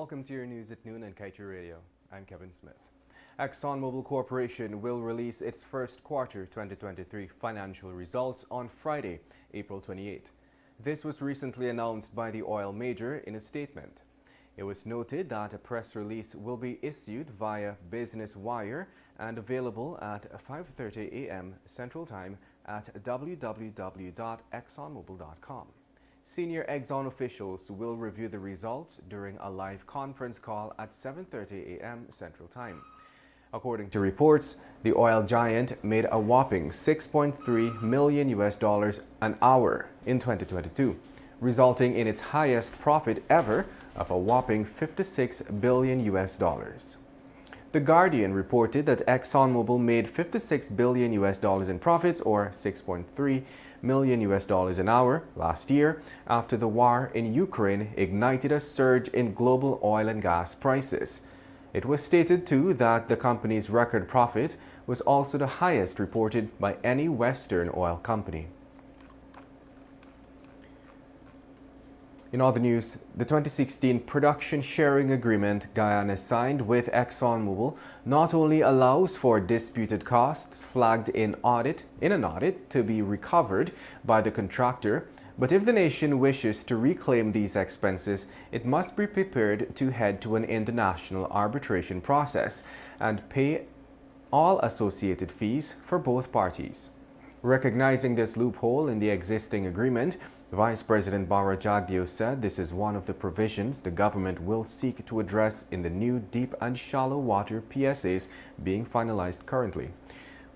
Welcome to your news at noon on Kaieteur Radio. I'm Kevin Smith. ExxonMobil Corporation will release its first quarter 2023 financial results on Friday, April 28. This was recently announced by the oil major in a statement. It was noted that a press release will be issued via Business Wire and available at 5:30 a.m. Central Time at www.exxonmobil.com. Senior Exxon officials will review the results during a live conference call at 7:30 a.m. Central Time. According to reports, the oil giant made a whopping $6.3 million an hour in 2022, resulting in its highest profit ever of a whopping $56 billion. The Guardian reported that ExxonMobil made $56 billion in profits, or $6.3 million an hour last year, after the war in Ukraine ignited a surge in global oil and gas prices. It was stated too that the company's record profit was also the highest reported by any Western oil company. In other news, the 2016 production sharing agreement Guyana signed with ExxonMobil not only allows for disputed costs flagged in an audit to be recovered by the contractor, but if the nation wishes to reclaim these expenses, it must be prepared to head to an international arbitration process and pay all associated fees for both parties. Recognizing this loophole in the existing agreement, Vice President Bara Jagdeo said this is one of the provisions the government will seek to address in the new deep and shallow water PSAs being finalized currently.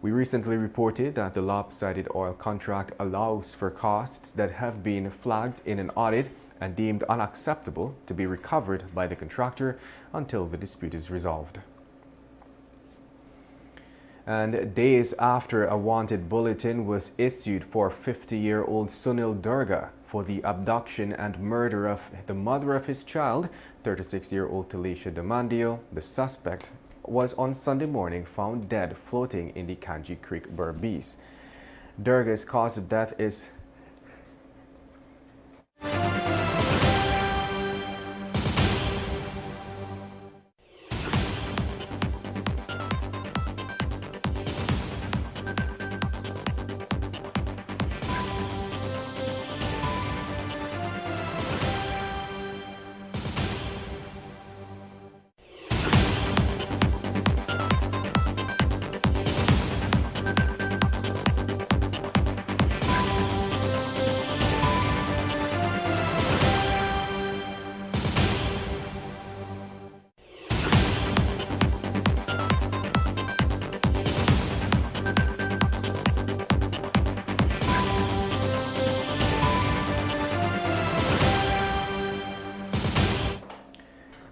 We recently reported that the lopsided oil contract allows for costs that have been flagged in an audit and deemed unacceptable to be recovered by the contractor until the dispute is resolved. And days after a wanted bulletin was issued for 50-year-old Sunil Durga for the abduction and murder of the mother of his child, 36-year-old Talisha Damandio, the suspect was on Sunday morning found dead floating in the Kanji Creek Berbice. Durga's cause of death is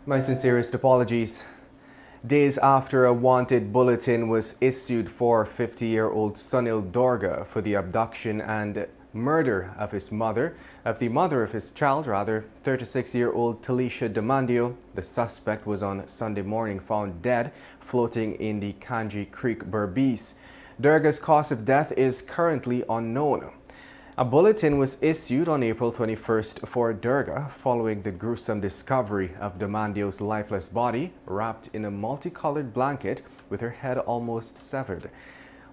My sincerest apologies. Days after a wanted bulletin was issued for 50-year-old Sunil Durga for the abduction and murder of the mother of his child, 36-year-old Talisha Damandio, the suspect was on Sunday morning found dead floating in the Kanji Creek Berbice. Durga's cause of death is currently unknown. A bulletin was issued on April 21st for Durga following the gruesome discovery of Damandio's lifeless body wrapped in a multicolored blanket with her head almost severed.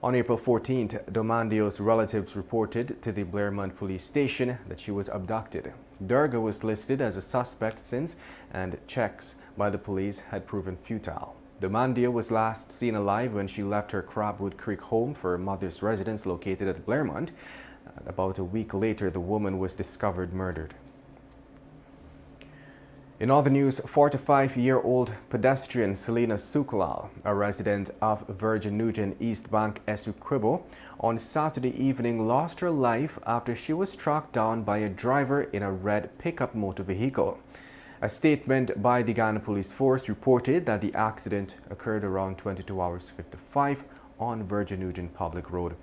On April 14th, Damandio's relatives reported to the Blairmont police station that she was abducted. Durga was listed as a suspect since, and checks by the police had proven futile. Damandio was last seen alive when she left her Crabwood Creek home for her mother's residence located at Blairmont. About a week later, the woman was discovered murdered. In other news, 45-year-old pedestrian Selena Sukulal, a resident of Virgin Nugent East Bank, Essequibo, on Saturday evening lost her life after she was tracked down by a driver in a red pickup motor vehicle. A statement by the Ghana Police Force reported that the accident occurred around 22 hours 55 on Virgin Nugent Public Road.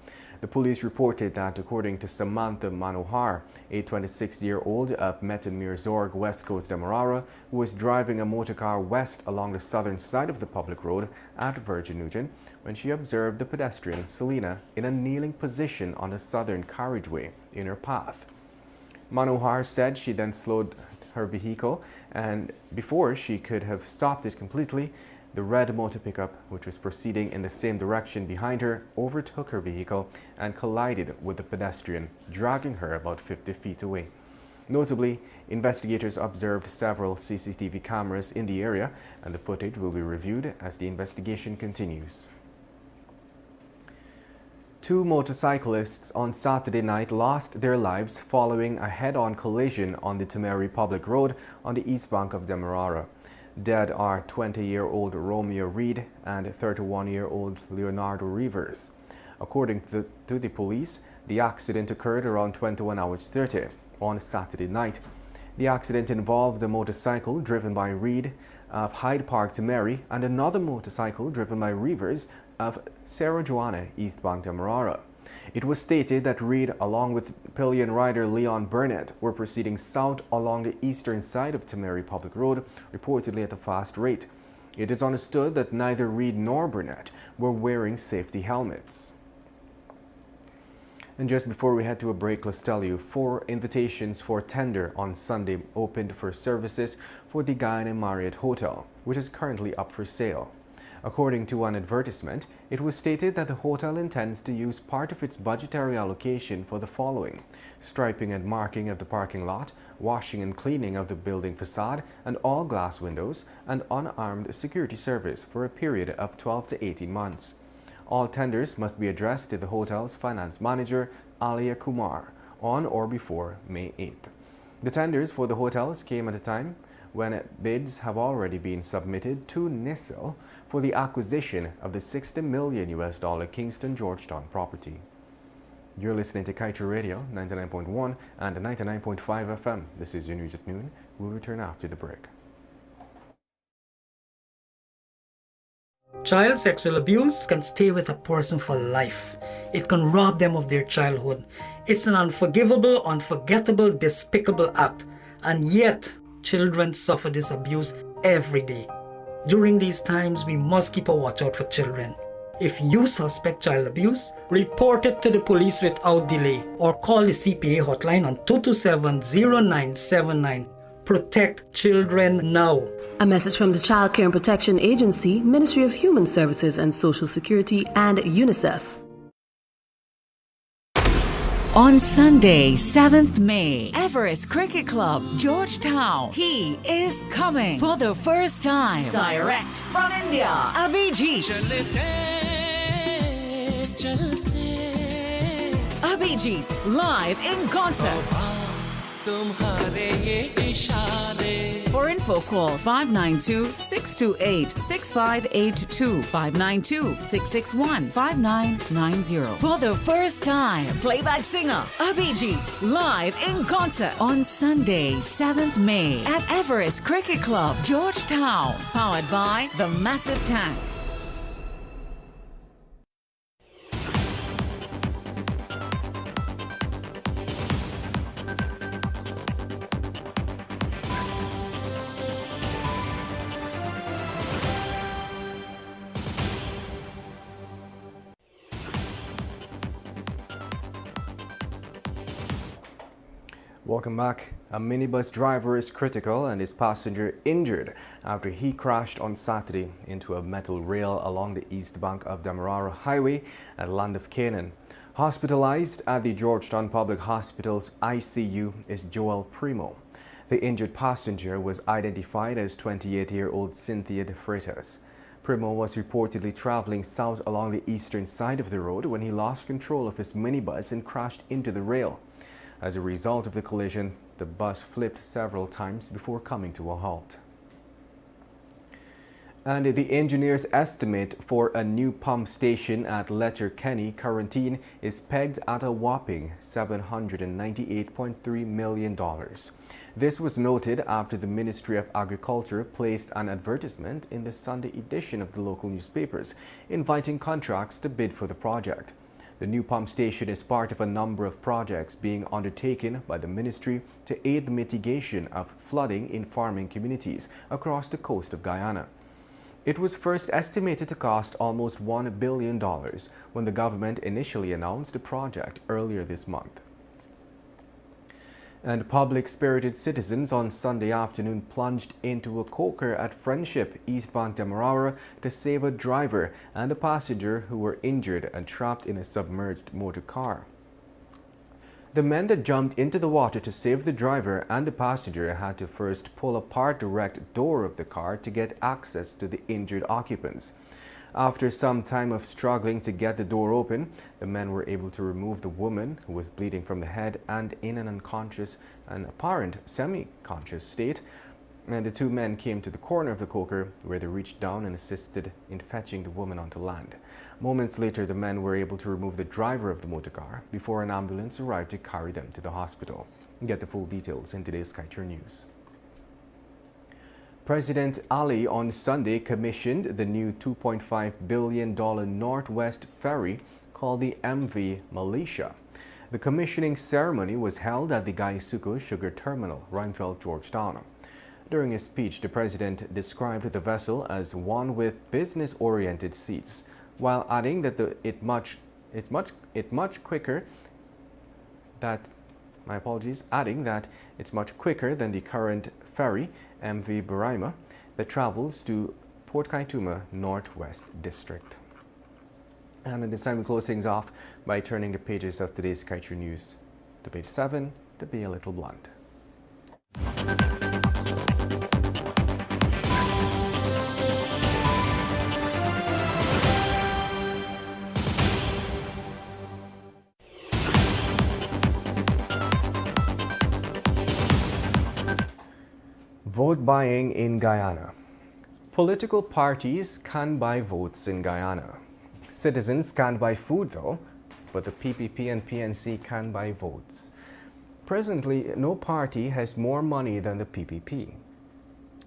The police reported that according to Samantha Manohar, a 26-year-old of Metamir Zorg, West Coast Demerara, who was driving a motorcar west along the southern side of the public road at Virgin Nugent when she observed the pedestrian Selena in a kneeling position on the southern carriageway in her path. Manohar said she then slowed her vehicle, and before she could have stopped it completely, the red motor pickup, which was proceeding in the same direction behind her, overtook her vehicle and collided with the pedestrian, dragging her about 50 feet away. Notably, investigators observed several CCTV cameras in the area, and the footage will be reviewed as the investigation continues. Two motorcyclists on Saturday night lost their lives following a head-on collision on the Temeri Public Road on the east bank of Demerara. Dead are 20-year-old Romeo Reed and 31-year-old Leonardo Rivers. According to the police, the accident occurred around 21 hours 30 on Saturday night. The accident involved a motorcycle driven by Reed of Hyde Park Temeri and another motorcycle driven by Rivers of Sierra Joanna, East Bank Demerara. It was stated that Reed, along with pillion rider Leon Burnett, were proceeding south along the eastern side of Temeri Public Road, reportedly at a fast rate. It is understood that neither Reed nor Burnett were wearing safety helmets. And just before we head to a break, let's tell you 4 invitations for tender on Sunday opened for services for the Guyana Marriott Hotel, which is currently up for sale. According to an advertisement, it was stated that the hotel intends to use part of its budgetary allocation for the following: striping and marking of the parking lot, washing and cleaning of the building facade and all glass windows, and unarmed security service for a period of 12 to 18 months. All tenders must be addressed to the hotel's finance manager, Alia Kumar, on or before May 8th. The tenders for the hotels came at a time when bids have already been submitted to NISL for the acquisition of the $60 million Kingston Georgetown property. You're listening to Kaieteur Radio 99.1 and 99.5 FM. This is your news at noon. We'll return after the break. Child sexual abuse can stay with a person for life. It can rob them of their childhood. It's an unforgivable, unforgettable, despicable act. And yet, children suffer this abuse every day. During these times, we must keep a watch out for children. If you suspect child abuse, report it to the police without delay or call the CPA hotline on 227-0979. Protect children now. A message from the Child Care and Protection Agency, Ministry of Human Services and Social Security, and UNICEF. On Sunday, 7th May, Everest Cricket Club, Georgetown. He is coming for the first time. Direct from India, Abhijit. Abhijit, live in concert. For info, call 592-628-6582, 592-661-5990. For the first time, playback singer Abhijit, live in concert on Sunday, 7th May at Everest Cricket Club, Georgetown. Powered by the Massive Tank. Welcome back. A minibus driver is critical and his passenger injured after he crashed on Saturday into a metal rail along the east bank of Demerara Highway at Land of Canaan. Hospitalized at the Georgetown Public Hospital's ICU is Joel Primo. The injured passenger was identified as 28-year-old Cynthia De Freitas. Primo was reportedly traveling south along the eastern side of the road when he lost control of his minibus and crashed into the rail. As a result of the collision, the bus flipped several times before coming to a halt. And the engineer's estimate for a new pump station at Letterkenny Quarantine is pegged at a whopping $798.3 million. This was noted after the Ministry of Agriculture placed an advertisement in the Sunday edition of the local newspapers, inviting contracts to bid for the project. The new pump station is part of a number of projects being undertaken by the ministry to aid the mitigation of flooding in farming communities across the coast of Guyana. It was first estimated to cost almost $1 billion when the government initially announced the project earlier this month. And public-spirited citizens on Sunday afternoon plunged into a coker at Friendship, eastbound Demerara, to save a driver and a passenger who were injured and trapped in a submerged motor car. The men that jumped into the water to save the driver and the passenger had to first pull apart the wrecked door of the car to get access to the injured occupants. After some time of struggling to get the door open, the men were able to remove the woman, who was bleeding from the head and in an unconscious and apparent semi-conscious state, and the two men came to the corner of the coker, where they reached down and assisted in fetching the woman onto land. Moments later, the men were able to remove the driver of the motor car before an ambulance arrived to carry them to the hospital. Get the full details in today's Kaieteur News. President Ali on Sunday commissioned the new $2.5 billion Northwest ferry called the MV Malaysia. The commissioning ceremony was held at the Gaisuku Sugar Terminal, Rheinfeld, Georgetown. During his speech, the president described the vessel as one with business-oriented seats, while adding that it's much quicker than the current ferry, MV Baraima, that travels to Port Kaituma Northwest District. And at this time, we close things off by turning the pages of today's Kaieteur News to page 7 to be a little blunt. Vote buying in Guyana. Political parties can buy votes in Guyana. Citizens can't buy food though, but the PPP and PNC can buy votes. Presently, no party has more money than the PPP.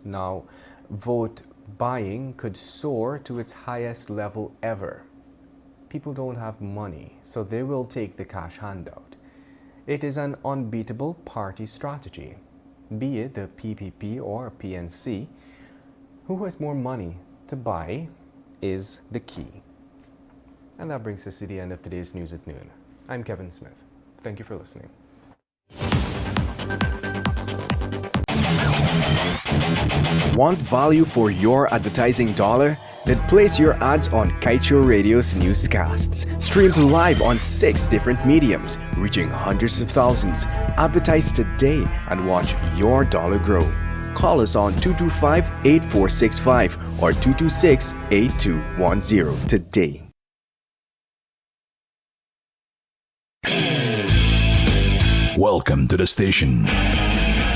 Now, vote buying could soar to its highest level ever. People don't have money, so they will take the cash handout. It is an unbeatable party strategy. Be it the PPP or PNC, who has more money to buy is the key. And that brings us to the end of today's News at Noon. I'm Kevin Smith. Thank you for listening. Want value for your advertising dollar? Then place your ads on Kaieteur Radio's Newscasts. Streamed live on 6 different mediums, reaching hundreds of thousands. Advertise today and watch your dollar grow. Call us on 225-8465 or 226-8210 today. Welcome to the station.